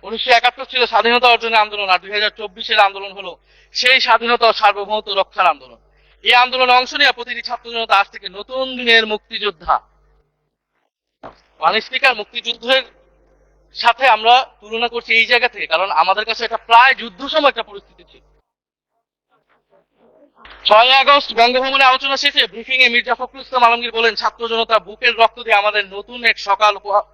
1971 ছিল স্বাধীনতা অর্জনের আন্দোলন, আর 2024-এর আন্দোলন হলো সেই স্বাধীনতা ও সার্বভৌমত্ব রক্ষার আন্দোলন। এই আন্দোলনে অংশ নেওয়া প্রতিটি ছাত্র জনতা আজ থেকে নতুন দিনের মুক্তিযোদ্ধা। মাননীয় স্পিকার, মুক্তিযুদ্ধের সাথে আমরা তুলনা করছি এই জায়গা থেকে, কারণ আমাদের কাছে এটা প্রায় যুদ্ধ সময় একটা পরিস্থিতি ছিল। 6ই আগস্ট বঙ্গভবনে আলোচনা শেষে ব্রিফিং এ মির্জা ফখরুল ইসলাম আলমগীর বলেন, ছাত্র জনতা বুকের রক্ত দিয়ে আমাদের নতুন এক সকাল উপহার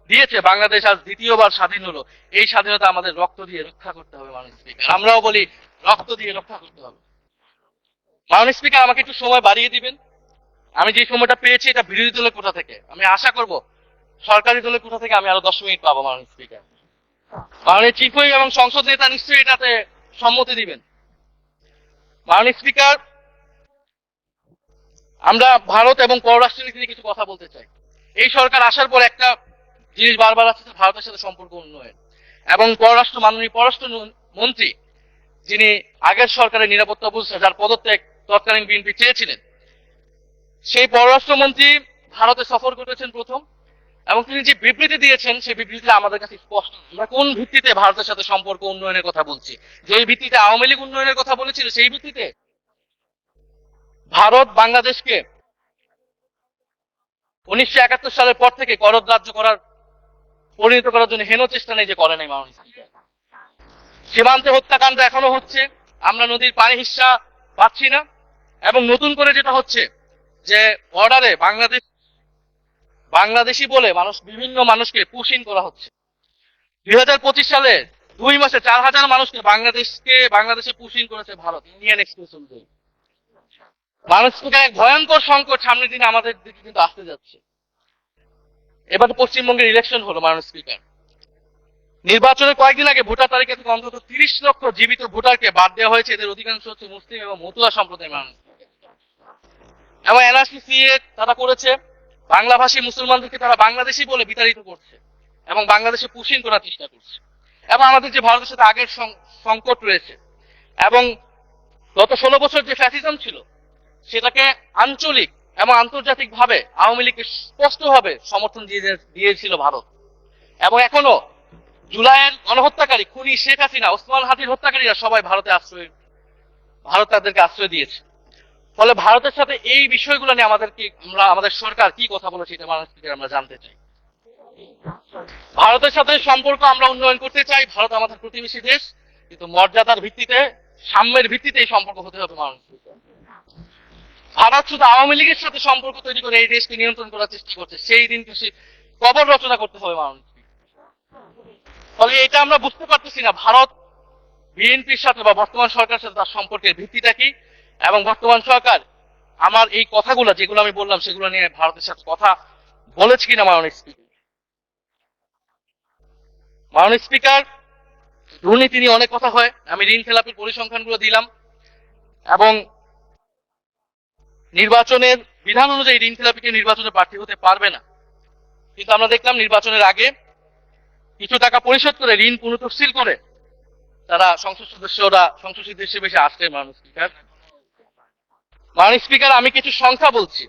দিয়েছে। বাংলাদেশ আজ দ্বিতীয়বার স্বাধীন হলো। এই স্বাধীনতা আমাদের রক্ত দিয়ে রক্ষা করতে হবে মাননীয় স্পিকার। আমরাও বলি রক্ত দিয়ে রক্ষা করতে হবে। মাননীয় স্পিকার, আমাকে একটু সময় বাড়িয়ে দিবেন। আমি যে সময়টা পেয়েছি এটা বিরোধী দলের কোঠা থেকে, আমি আশা করব সরকারি দলের কোঠা থেকে আমি আরো 10 মিনিট পাবো মাননীয় স্পিকার। মাননীয় চিফ হুইপ এবং সংসদ নেতা নিশ্চয়ই এটাতে সম্মতি দিবেন। মাননীয় স্পিকার, আমরা ভারত এবং পররাষ্ট্রনীতি নিয়ে কিছু কথা বলতে চাই। এই সরকার আসার পর একটা জিনিস বারবার আসছে, ভারতের সাথে সম্পর্ক উন্নয়ন। এবং মাননীয় পররাষ্ট্র মন্ত্রী, যিনি আগের সরকারের নিরাপত্তা উপদেষ্টা, যার পদত্যাগ তৎকালীন বিএনপি চেয়েছিলেন, সেই পররাষ্ট্রমন্ত্রী ভারতে সফর করেছেন প্রথম, এবং তিনি যে বিবৃতি দিয়েছেন সেই বিবৃতিটা আমাদের কাছে স্পষ্ট। আমরা কোন ভিত্তিতে ভারতের সাথে সম্পর্ক উন্নয়নের কথা বলছি? যে ভিত্তিতে আওয়ামী লীগ উন্নয়নের কথা বলেছিল, সেই ভিত্তিতে ভারত বাংলাদেশকে 1971 সালের পর থেকে করদ রাজ্য পরিণত করার জন্য হেন চেষ্টা নেই যে করে নাই মাননীয় স্পিকার। সীমান্তে হত্যাকাণ্ড এখনো হচ্ছে, আমরা নদীর পানি হিস্সা পাচ্ছি না। এবং নতুন করে যেটা হচ্ছে যে বর্ডারে বাংলাদেশি বলে বিভিন্ন মানুষকে পুশ ইন করা হচ্ছে। 2025 সালে 2 মাসে 4000 মানুষকে বাংলাদেশে পুশ ইন করেছে ভারত, ইন্ডিয়ান এক্সপ্রেস অনুযায়ী। মাননীয় স্পিকার, এক ভয়ঙ্কর সংকট সামনের দিনে আমাদের দিকে কিন্তু আসতে যাচ্ছে। এবার পশ্চিমবঙ্গের ইলেকশন হলো মাননীয় স্পিকার। নির্বাচনের কয়েকদিন আগে ভোটার তালিকা থেকে অন্তত 30 লক্ষ জীবিত ভোটারকে বাদ দেওয়া হয়েছে। এদের অধিকাংশ হচ্ছে মুসলিম এবং মতুয়া সম্প্রদায়ের মানুষ। এবং এনআরসি তারা করেছে বাংলাভাষী মুসলমানদেরকে তারা বাংলাদেশি বলে বিতাড়িত করছে এবং বাংলাদেশে পুশ ইন করার চেষ্টা করছে। এবং আমাদের যে ভারতের সাথে আগের সংকট রয়েছে, এবং গত 16 বছর যে ফ্যাসিজম ছিল, সেটাকে আঞ্চলিক এবং আন্তর্জাতিক ভাবে আওয়ামী লীগকে স্পষ্টভাবে সমর্থন দিয়েছিল ভারত। এবং এখনো জুলাইয়ের গণহত্যাকারী খুনি শেখ হাসিনা, ওসমান হাদির হত্যাকারীরা সবাই ভারত তাদেরকে আশ্রয় দিয়েছে। ফলে ভারতের সাথে এই বিষয়গুলো নিয়ে আমাদের সরকার কি কথা বলেছে, এটা মাননীয় স্পিকার আমরা জানতে চাই। ভারতের সাথে সম্পর্ক আমরা উন্নয়ন করতে চাই, ভারত আমাদের প্রতিবেশী দেশ, কিন্তু মর্যাদার ভিত্তিতে, সাম্যের ভিত্তিতে এই সম্পর্ক হতে হবে মাননীয় স্পিকার। ভারত শুধু আওয়ামী লীগের সাথে সম্পর্ক তৈরি করে এই দেশকে নিয়ন্ত্রণ করার চেষ্টা করছে, সেই দিনকে কবর রচনা করতে হবে মাননীয় স্পিকার। ফলে এটা আমরা বুঝতে পারতেছি না ভারত বিএনপির সাথে বা বর্তমান সরকারের সাথে তার সম্পর্কের ভিত্তিটা কি, এবং বর্তমান সরকার আমার এই কথাগুলো যেগুলো আমি বললাম সেগুলো নিয়ে ভারতের সাথে কথা বলেছে কিনা মাননীয় স্পিকার। মাননীয় স্পিকার, দুর্নীতি নিয়ে অনেক কথা হয়, আমি ঋণ খেলাপির পরিসংখ্যানগুলো দিলাম, এবং নির্বাচনের বিধান অনুযায়ী ঋণ খেলাপিকে নির্বাচনে প্রার্থী হতে পারবে না। কিন্তু আমরা দেখলাম নির্বাচনের আগে কিছু টাকা পরিশোধ করে ঋণ পুনঃতফসিল করে তারা সংসদ হিসেবে আসছে মাননীয় স্পিকার। মাননীয় স্পিকার, আমি কিছু সংখ্যা বলছি।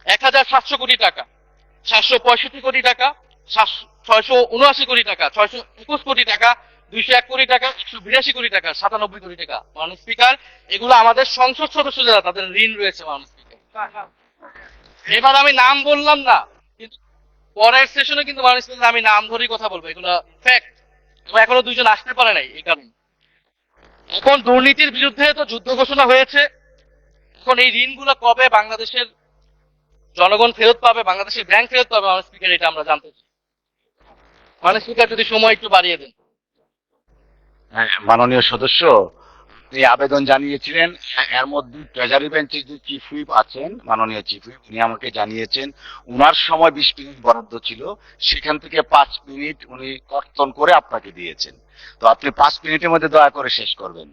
1700 কোটি টাকা, 765 কোটি টাকা, 679 কোটি টাকা, 621 কোটি টাকা, 201 কোটি টাকা, 182 কোটি টাকা, 97 কোটি টাকা। মাননীয় স্পিকার, এগুলো আমাদের সংসদ সদস্য যারা তাদের ঋণ রয়েছে মাননীয় স্পিকার। এবার আমি নাম বললাম না, কিন্তু পরের সেশনে কিন্তু মাননীয় স্পিকার আমি নাম ধরেই কথা বলবো, এগুলো ফ্যাক্ট। এবং এখনো 2 জন আসতে পারে নাই এই কারণে। এখন দুর্নীতির বিরুদ্ধে তো যুদ্ধ ঘোষণা হয়েছে, এখন এই ঋণগুলো কবে বাংলাদেশের জনগণ ফেরত পাবে, বাংলাদেশের ব্যাংক ফেরত পাবে মাননীয় স্পিকার, এটা আমরা জানতে চাই। মাননীয় স্পিকার যদি সময় একটু বাড়িয়ে দেন। হ্যাঁ, মাননীয় সদস্য, তিনি আবেদন জানিয়েছিলেন। এর মধ্যে ট্রেজারি বেঞ্চের যে চিফ হুইপ আছেন, মাননীয় চিফ হুইপ, উনি আমাকে জানিয়েছেন উনার সময় 20 মিনিট বরাদ্দ ছিল, সেখান থেকে 5 মিনিট উনি কর্তন করে আপনাকে দিয়েছেন। তো আপনি 5 মিনিটের মধ্যে দয়া করে শেষ করবেন।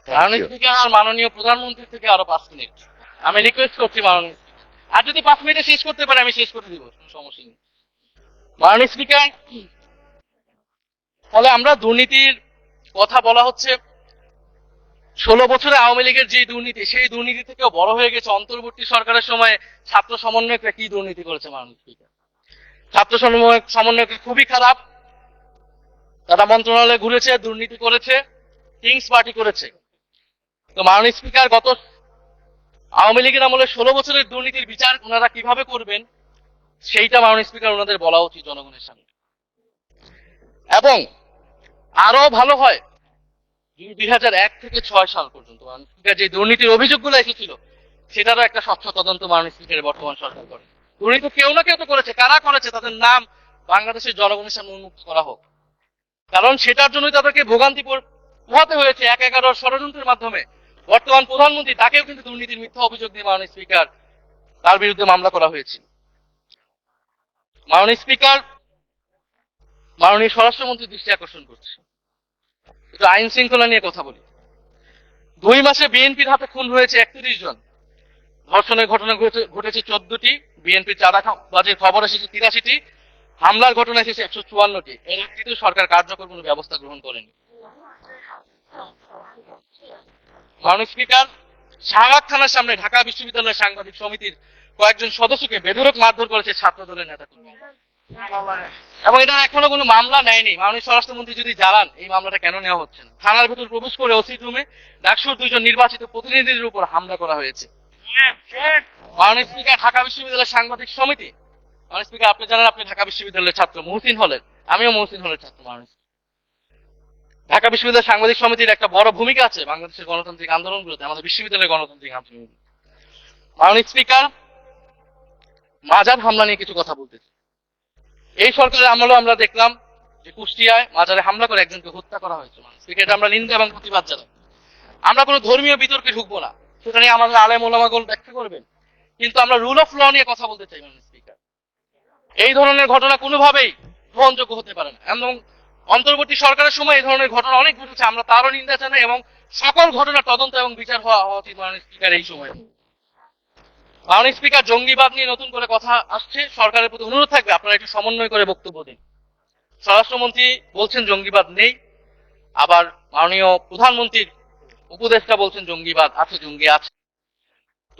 Thank মাননীয় you. স্পিকার আর মাননীয় প্রধানমন্ত্রী থেকে আরো 5 মিনিট আমি রিকোয়েস্ট করছি মাননীয় স্পিকার। আর যদি 5 মিনিটে শেষ করতে পারে আমি শেষ করে দিব, কোনো সমস্যা নেই। মাননীয় স্পিকার, ফলে আমরা দুর্নীতির কথা বলা হচ্ছে, 16 বছরে আওয়ামী লীগের যে দুর্নীতি, সেই দুর্নীতি থেকেও বড় হয়ে গেছে অন্তর্বর্তী সরকারের সময় ছাত্র সমন্বয়করা কি দুর্নীতি করেছে মাননীয় স্পিকার। ছাত্র সমন্বয়ক খুবই খারাপ, তারা মন্ত্রণালয়ে ঘুরেছে, দুর্নীতি করেছে, কিংস পার্টি করেছে। তো মাননীয় স্পিকার, গত আওয়ামী লীগের আমলে 16 বছরের দুর্নীতির বিচার ওনারা কিভাবে করবেন সেইটা মাননীয় স্পিকার ওনাদের বলা উচিত জনগণের সামনে। এবং আরো ভালো হয় 2001 থেকে 6 সাল পর্যন্ত মাননীয় স্পিকার যে দুর্নীতির অভিযোগগুলো এসেছিল সেটারও একটা স্বচ্ছ তদন্ত মাননীয় স্পিকারের বর্তমান সরকার করে। দুর্নীতি কেউ না কেউ তো করেছে, কারা করেছে তাদের নাম বাংলাদেশের জনগণের সামনে উন্মুক্ত করা হোক, কারণ সেটার জন্যই তাদেরকে ভোগান্তি পোহাতে হয়েছে 1/11 ষড়যন্ত্রের মাধ্যমে। বর্তমান প্রধানমন্ত্রী, তাকেও কিন্তু দুর্নীতির মিথ্যা অভিযোগ দিয়ে মাননীয় স্পিকার তার বিরুদ্ধে মামলা করা হয়েছে। মাননীয় স্পিকার, মাননীয় স্বরাষ্ট্রমন্ত্রীর দৃষ্টি আকর্ষণ করছে, একটু আইন শৃঙ্খলা নিয়ে কথা বলি। 2 মাসে বিএনপির হাতে খুন হয়েছে 31 জন, ধর্ষণের ঘটনা ঘটেছে 14টি, বিএনপির চাঁদাবাজির খবর এসেছে 83টি, হামলার ঘটনা এসেছে 154টি। এর একটিতেও সরকার কার্যকর কোনো ব্যবস্থা গ্রহণ করেনি। মাননীয় স্পিকার, শাহবাগ থানার সামনে ঢাকা বিশ্ববিদ্যালয়ের সাংবাদিক সমিতির কয়েকজন সদস্যকে বেধড়ক মারধর করেছে ছাত্র দলের নেতাকর্মী, এবং এটা এখনো কোনো মামলা নেয়নি। মাননীয় স্বরাষ্ট্রমন্ত্রী যদি জানান এই মামলাটা কেন নেওয়া হচ্ছে না। থানার ভেতর প্রবেশ করে ওসি রুমে ডাকসুর 2 জন নির্বাচিত প্রতিনিধিদের উপর হামলা করা হয়েছে। মাননীয় স্পিকার, ঢাকা বিশ্ববিদ্যালয়ের সাংবাদিক সমিতি, মাননীয় স্পিকার আপনি জানেন আপনি ঢাকা বিশ্ববিদ্যালয়ের ছাত্র, মহসিন হলের, আমিও মহসিন হলের ছাত্র। মাননীয় ঢাকা বিশ্ববিদ্যালয় সাংবাদিক সমিতির একটা বড় ভূমিকা আছে বাংলাদেশের গণতান্ত্রিক আন্দোলনগুলোতে, আমাদের বিশ্ববিদ্যালয়ের গণতান্ত্রিক আন্দোলন। মাননীয় স্পিকার, মাজার হামলা নিয়ে কিছু কথা বলতে চাই। এই সরকারের আমলেও আমরা দেখলাম যে কুষ্টিয়ায় মাজারে হামলা করে একজনকে হত্যা করা হয়েছে। স্পিকার, এটা আমরা নিন্দা এবং প্রতিবাদ জানাই। আমরা কোনো ধর্মীয় বিতর্কে ঢুকবো না, সেটা নিয়ে আমাদের আলেম ওলামাগণ ব্যাখ্যা করবেন, কিন্তু আমরা রুল অফ ল নিয়ে কথা বলতে চাই। মাননীয় স্পিকার, এই ধরনের ঘটনা কোনোভাবেই গ্রহণযোগ্য হতে পারে না, এবং অন্তর্বর্তী সরকারের সময় এই ধরনের ঘটনা অনেক ঘটেছে, আমরা তারও নিন্দা জানাই, এবং সকল ঘটনার তদন্ত এবং বিচার হওয়া উচিত মাননীয় স্পিকার এই সময়। মাননীয় স্পিকার, জঙ্গিবাদ নিয়ে নতুন করে কথা আসছে, সরকারের প্রতি অনুরোধ থাকবে আপনারা একটু সমন্বয় করে বক্তব্য দিন। স্বরাষ্ট্রমন্ত্রী বলছেন জঙ্গিবাদ নেই, আবার মাননীয় প্রধানমন্ত্রীর উপদেষ্টা বলছেন জঙ্গিবাদ আছে, জঙ্গি আছে।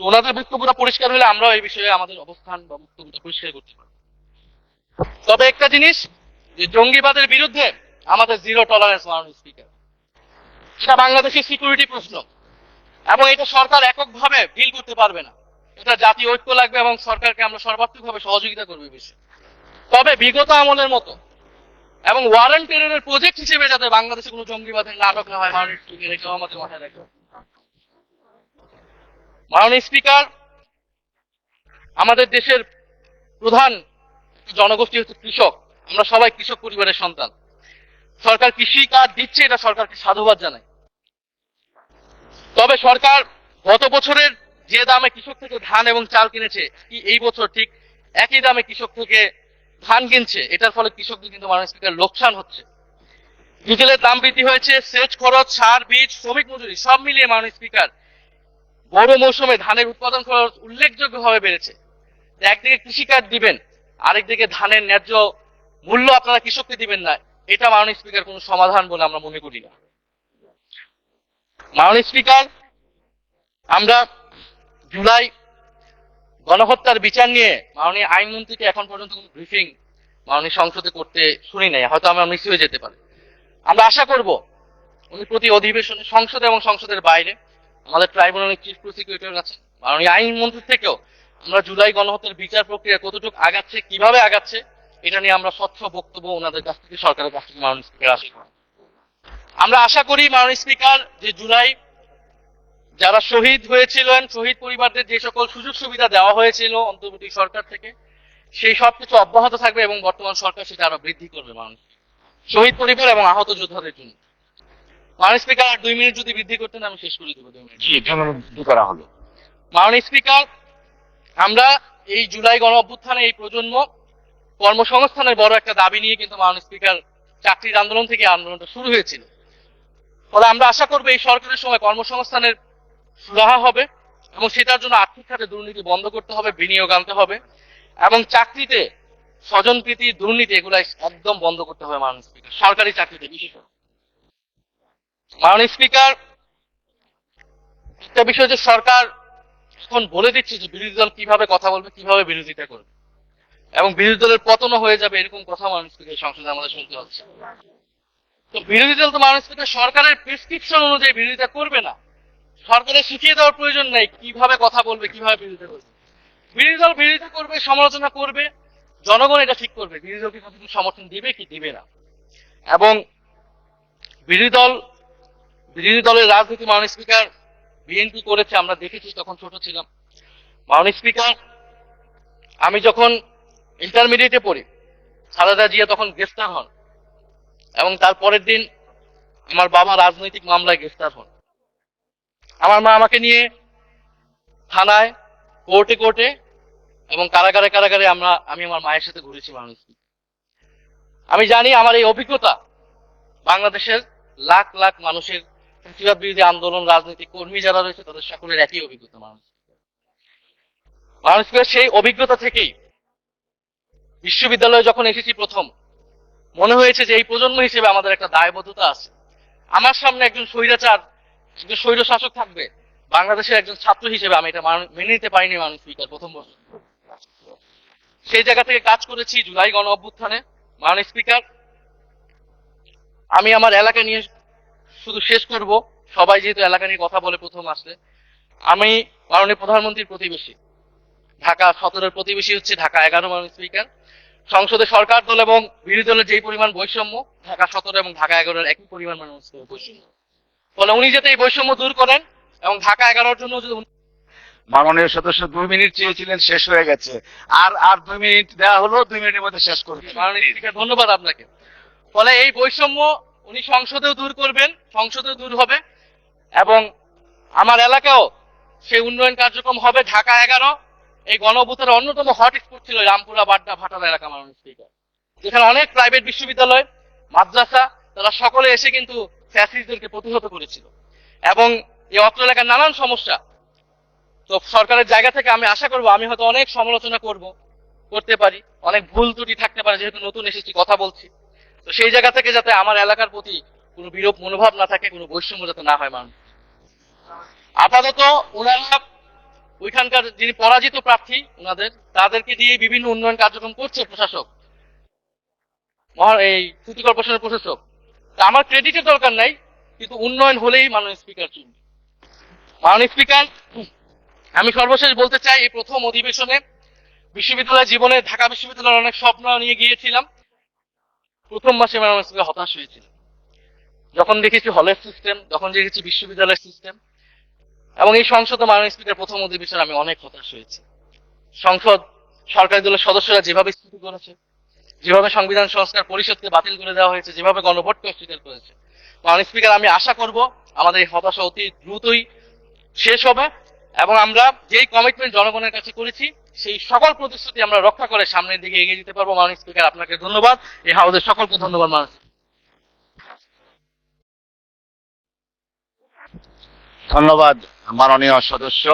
তো ওনাদের বক্তব্যটা পরিষ্কার হলে আমরাও এই বিষয়ে আমাদের অবস্থান বা বক্তব্যটা পরিষ্কার করতে পারবো। তবে একটা জিনিস, যে জঙ্গিবাদের বিরুদ্ধে আমাদের জিরো টলারেন্স। মাননীয় স্পিকার, এটা বাংলাদেশের সিকিউরিটি প্রশ্ন, এবং এটা সরকার এককভাবে ডিল করতে পারবে না, এটা জাতীয় ঐক্য লাগবে, এবং সরকারকে আমরা সর্বাত্মকভাবে সহযোগিতা করবো এই বিষয়ে। তবে বিগত আমলের মতো এবং ওয়ারেন্ট টেররের প্রজেক্ট হিসেবে যাতে বাংলাদেশে কোনো জঙ্গিবাদের নাটক না হয়, মাননীয় স্পিকার এটাও আমাদের মাথায় রাখবে। মাননীয় স্পিকার, আমাদের দেশের প্রধান জনগোষ্ঠী হচ্ছে কৃষক, আমরা সবাই কৃষক পরিবারের সন্তান। সরকার কৃষি কার্ড দিচ্ছে, এটা সরকারকে সাধুবাদ জানাই। তবে সরকার গত বছরের যে দামে কৃষক থেকে ধান এবং চাল কিনেছে, কি এই বছর ঠিক একই দামে কৃষক থেকে ধান কিনছে, এটার ফলে কৃষকদের কিন্তু মাননীয় স্পিকার লোকসান হচ্ছে। ডিজেলের দাম বৃদ্ধি হয়েছে, সেচ খরচ, সার, বীজ, শ্রমিক মজুরি সব মিলিয়ে মাননীয় স্পিকার বড় মৌসুমে ধানের উৎপাদন খরচ উল্লেখযোগ্যভাবে বেড়েছে। একদিকে কৃষি কার্ড দিবেন, আরেকদিকে ধানের ন্যায্য মূল্য আপনারা কৃষককে দিবেন না, এটা মাননীয় স্পিকার কোনো সমাধান বলে আমরা মনে করি না। মাননীয় স্পিকার, আমরা জুলাই গণহত্যার বিচার নিয়ে মাননীয় আইনমন্ত্রীকে এখন পর্যন্ত কোনো ব্রিফিং মাননীয় সংসদে করতে শুনি নাই, হয়তো আমরা মিস হয়ে যেতে পারি। আমরা আশা করব উনি প্রতি অধিবেশনে সংসদে এবং সংসদের বাইরে আমাদের ট্রাইব্যুনালের চিফ প্রসিকিউটর আছেন, মাননীয় আইনমন্ত্রী থেকেও আমরা জুলাই গণহত্যার বিচার প্রক্রিয়া কতটুকু আগাচ্ছে, কিভাবে আগাচ্ছে, এটা নিয়ে আমরা স্বচ্ছ বক্তব্য ওনাদের কাছ থেকে, সরকারের কাছ থেকে মাননীয় স্পিকার আশা করি। আমরা আশা করি মাননীয় স্পিকার যে জুলাই যারা শহীদ হয়েছিলেন, শহীদ পরিবারদের যে সকল সুযোগ সুবিধা দেওয়া হয়েছিল অন্তর্বর্তী সরকার থেকে, সেই সব কিছু অব্যাহত থাকবে এবং বর্তমান সরকার সেটা আরো বৃদ্ধি করবে মানুষ শহীদ পরিবার এবং আহত যোদ্ধাদের জন্য। মাননীয় স্পিকার, আর 2 মিনিট যদি বৃদ্ধি করতেন আমি শেষ করে দেবো 2 মিনিট। জি, কি করা হলো? মাননীয় স্পিকার, আমরা এই জুলাই গণ অভ্যুত্থানে এই প্রজন্ম কর্মসংস্থানের বড় একটা দাবি নিয়ে কিন্তু মাননীয় স্পিকার চাকরির আন্দোলন থেকে আন্দোলনটা শুরু হয়েছিল। ফলে আমরা আশা করবো এই সরকারের সময় কর্মসংস্থানের সুরাহা হবে এবং সেটার জন্য আর্থিক খাতে দুর্নীতি বন্ধ করতে হবে, বিনিয়োগ আনতে হবে এবং চাকরিতে স্বজনপ্রীতি, দুর্নীতি এগুলা একদম বন্ধ করতে হবে মাননীয় স্পিকার, সরকারি চাকরিতে বিশেষ করে। মাননীয় স্পিকার, একটা বিষয় যে সরকার এখন বলে দিচ্ছে যে বিরোধী দল কিভাবে কথা বলবে, কিভাবে বিরোধিতা করবে এবং বিরোধী দলের পতনও হয়ে যাবে, এরকম কথা মাননীয় স্পিকার সংসদে আমাদের শুনতে হচ্ছে। তো বিরোধী দল তো মাননীয় স্পিকার সরকারের প্রেসক্রিপশন অনুযায়ী বিরোধিতা করবে না। সরকারের শিখিয়ে দেওয়ার প্রয়োজন নেই কিভাবে কথা বলবে, কিভাবে বিরোধিতা করবে। বিরোধী দল বিরোধিতা করবে, সমালোচনা করবে, জনগণ এটা ঠিক করবে বিরোধী দলকে কতটুকু সমর্থন দিবে কি দিবে না। এবং বিরোধী দলের রাজনীতি মাননীয় স্পিকার বিএনপি করেছে, আমরা দেখেছি, তখন ছোট ছিলাম। মাননীয় স্পিকার, আমি যখন ইন্টারমিডিয়েটে পড়ি, খালেদা জিয়া তখন গ্রেফতার হন এবং তার পরের দিন আমার বাবা রাজনৈতিক মামলায় গ্রেফতার হন। আমার মা আমাকে নিয়ে থানায়, কোর্টে এবং কারাগারে আমি আমার মায়ের সাথে ঘুরেছি মানুষ। আমি জানি আমার এই অভিজ্ঞতা বাংলাদেশের লাখ লাখ মানুষের ফ্যাসিবাদ বিরোধী আন্দোলন, রাজনৈতিক কর্মী যারা রয়েছে তাদের সকলের একই অভিজ্ঞতা। মানুষের সেই অভিজ্ঞতা থেকেই বিশ্ববিদ্যালয়ে যখন এসেছি প্রথম, মনে হয়েছে যে এই প্রজন্ম হিসেবে আমাদের একটা দায়বদ্ধতা আছে। আমার সামনে একজন স্বৈরাচার, একজন স্বৈর শাসক থাকবে, বাংলাদেশের একজন ছাত্র হিসেবে আমি এটা মেনে নিতে পারিনি মাননীয় স্পিকার প্রথম বছর। সেই জায়গা থেকে কাজ করেছি জুলাই গণ অভ্যুত্থানে। মাননীয় স্পিকার, আমি আমার এলাকা নিয়ে শুধু শেষ করব, সবাই যেহেতু এলাকা নিয়ে কথা বলে প্রথম আসলে, আমি মাননীয় প্রধানমন্ত্রীর প্রতিবেশী, ঢাকা 17-এর প্রতিবেশী হচ্ছে ঢাকা 11। মাননীয় স্পিকার, সংসদে সরকার দল এবং বিরোধী দলের যেই পরিমাণ বৈষম্য, ঢাকা 17 এবং ঢাকা 11-এর একই পরিমাণ বৈষম্য। ফলে উনি যাতে এই বৈষম্য দূর করেন এবং ঢাকা 11-র জন্য যদি মাননীয় সদস্য 2 মিনিট চেয়েছিলেন, শেষ হয়ে গেছে। আর 2 মিনিট দেওয়া হলো, 2 মিনিটের মধ্যে শেষ করুন। মাননীয় স্পিকার, ধন্যবাদ আপনাকে। ফলে এই বৈষম্য উনি সংসদেও দূর করবেন, সংসদেও দূর হবে এবং আমার এলাকাও সেই উন্নয়ন কার্যক্রম হবে। ঢাকা 11 এই গণ অভ্যুত্থানের অন্যতম হটস্পট ছিল রামপুরা, বাড্ডা, ভাটারা এলাকা মাননীয় স্পিকার, যেখানে অনেক প্রাইভেট বিশ্ববিদ্যালয়, মাদ্রাসা, তারা সকলে এসে কিন্তু ফ্যাসিস্টদেরকে প্রতিহত করেছিল এবং এই অত্র এলাকার নানান সমস্যা। তো সরকারের জায়গা থেকে আমি আশা করব, আমি হয়তো অনেক সমালোচনা করতে পারি, অনেক ভুল ত্রুটি থাকতে পারে, যেহেতু নতুন এসেছি কথা বলছি। তো সেই জায়গা থেকে যাতে আমার এলাকার প্রতি কোনো বিরূপ মনোভাব না থাকে, কোনো বৈষম্য যাতে না হয় মানুষ। আপাতত ওনারা ওইখানকার যিনি পরাজিত প্রার্থী, তাদেরকে দিয়ে বিভিন্ন উন্নয়ন কার্যক্রম করছে প্রশাসক, এই সিটি কর্পোরেশনের প্রশাসক। তা আমার ক্রেডিটের দরকার নাই, কিন্তু উন্নয়ন হলেই মাননীয় স্পিকার চলবে। মাননীয় স্পিকার, আমি সর্বশেষ বলতে চাই, এই প্রথম অধিবেশনে বিশ্ববিদ্যালয় জীবনে ঢাকা বিশ্ববিদ্যালয়ের অনেক স্বপ্ন নিয়ে গিয়েছিলাম। প্রথম মাসে মাননীয় স্পিকার হতাশ হয়েছিল যখন দেখেছি হলের সিস্টেম, যখন দেখেছি বিশ্ববিদ্যালয়ের সিস্টেম এবং এই সংসদে মাননীয় স্পিকার প্রথম অধিবেশনে আমি অনেক হতাশ হয়েছি। সংসদ, সরকারি দলের সদস্যরা যেভাবে স্থিতি করেছে, যেভাবে সংবিধান সংস্কার পরিষদকে বাতিল করে দেওয়া হয়েছে, যেভাবে গণভোটকে অস্বীকার করেছে, মাননীয় স্পিকার আমি আশা করব আমাদের এই হতাশা অতি দ্রুতই শেষ হবে এবং আমরা যেই কমিটমেন্ট জনগণের কাছে করেছি সেই সকল প্রতিশ্রুতি আমরা রক্ষা করে সামনের দিকে এগিয়ে যেতে পারবো। মাননীয় স্পিকার, আপনাকে ধন্যবাদ, এই হাউসের সকলকে ধন্যবাদ। ধন্যবাদ মাননীয় সদস্য।